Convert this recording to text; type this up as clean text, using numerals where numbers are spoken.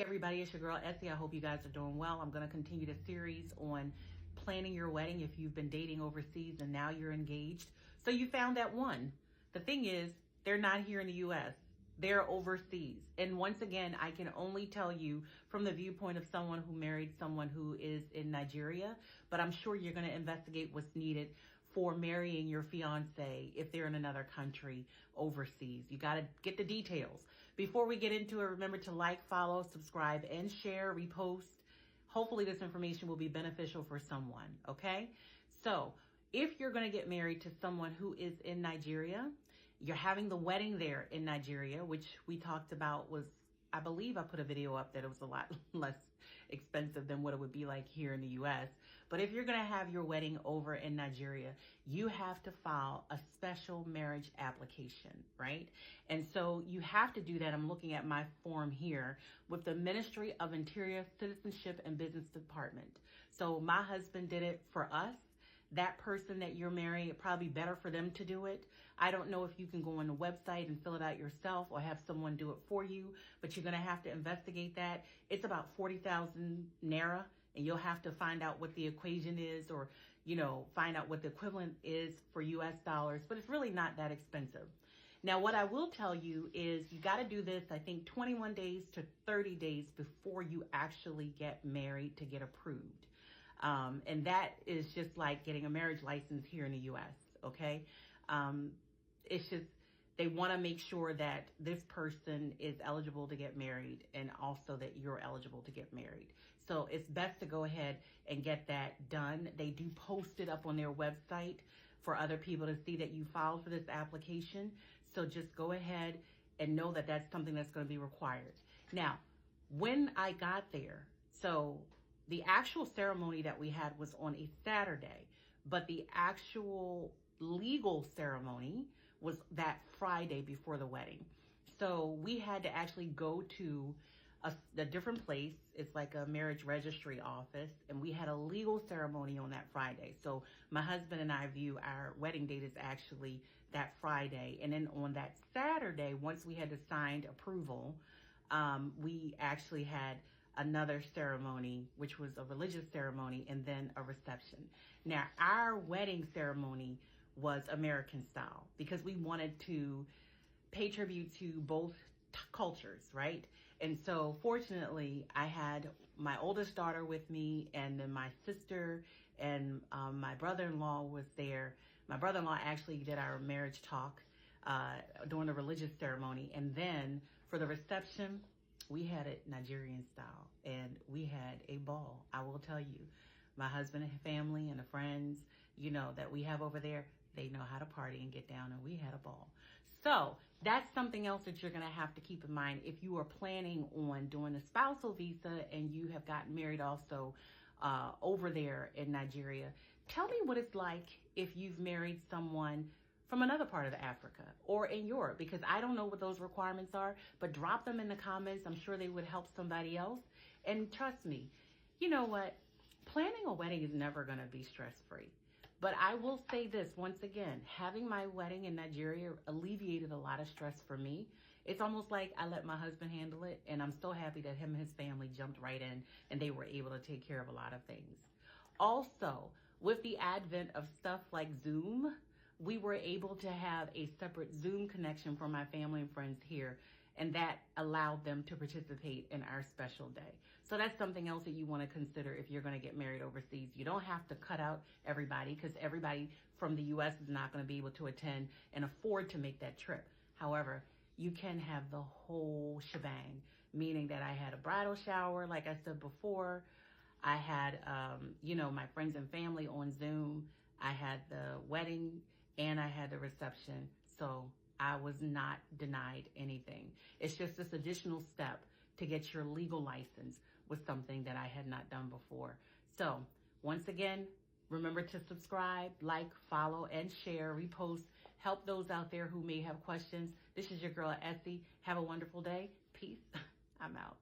everybody, it's your girl Essie. I hope you guys are doing well. I'm going to continue the series on planning your wedding if you've been dating overseas and now you're engaged. So you found that one. The thing is, they're not here in the U.S. They're overseas. And once again, I can only tell you from the viewpoint of someone who married someone who is in Nigeria, but I'm sure you're going to investigate what's needed for marrying your fiance if they're in another country overseas. You got to get the details. Before we get into it, remember to like, follow, subscribe, and share, repost. Hopefully this information will be beneficial for someone, okay? So if you're going to get married to someone who is in Nigeria, you're having the wedding there in Nigeria, which we talked about was, I believe I put a video up that it was a lot less expensive than what it would be like here in the U.S. But if you're going to have your wedding over in Nigeria, you have to file a special marriage application, right? And so you have to do that. I'm looking at my form here with the Ministry of Interior, Citizenship, and Business Department. So my husband did it for us. That person that you're marrying, it'd probably be better for them to do it. I don't know if you can go on the website and fill it out yourself or have someone do it for you, but you're going to have to investigate that. It's about 40,000 Naira, and you'll have to find out what the equation is or, find out what the equivalent is for US dollars, but it's really not that expensive. Now, what I will tell you is you got to do this, I think, 21 days to 30 days before you actually get married to get approved. And that is just like getting a marriage license here in the U.S., okay? It's just, they want to make sure that this person is eligible to get married and also that you're eligible to get married. So it's best to go ahead and get that done. They do post it up on their website for other people to see that you filed for this application. So just go ahead and know that that's something that's going to be required. Now, when I got there, so the actual ceremony that we had was on a Saturday, but the actual legal ceremony was that Friday before the wedding. So we had to actually go to a different place. It's like a marriage registry office, and we had a legal ceremony on that Friday. So my husband and I view our wedding date as actually that Friday. And then on that Saturday, once we had the signed approval, we actually had another ceremony, which was a religious ceremony, and then a reception. Now, our wedding ceremony was American style because we wanted to pay tribute to both cultures, right? And so fortunately, I had my oldest daughter with me, and then my sister and my brother-in-law was there. My brother-in-law actually did our marriage talk during the religious ceremony. And then for the reception, we had it Nigerian style, and we had a ball. I will tell you, my husband and family and the friends, that we have over there, they know how to party and get down, and we had a ball. So that's something else that you're going to have to keep in mind if you are planning on doing a spousal visa and you have gotten married also over there in Nigeria. Tell me what it's like if you've married someone from another part of Africa or in Europe, because I don't know what those requirements are, but drop them in the comments. I'm sure they would help somebody else. And trust me, you know what? Planning a wedding is never going to be stress-free. But I will say this, once again, having my wedding in Nigeria alleviated a lot of stress for me. It's almost like I let my husband handle it, and I'm so happy that him and his family jumped right in and they were able to take care of a lot of things. Also, with the advent of stuff like Zoom, we were able to have a separate Zoom connection for my family and friends here, and that allowed them to participate in our special day. So that's something else that you want to consider if you're going to get married overseas. You don't have to cut out everybody because everybody from the U.S. is not going to be able to attend and afford to make that trip. However, you can have the whole shebang, meaning that I had a bridal shower, like I said before. I had, my friends and family on Zoom. I had the wedding and I had the reception. So I was not denied anything. It's just this additional step to get your legal license with something that I had not done before. So once again, remember to subscribe, like, follow, and share, repost. Help those out there who may have questions. This is your girl, Essie. Have a wonderful day. Peace. I'm out.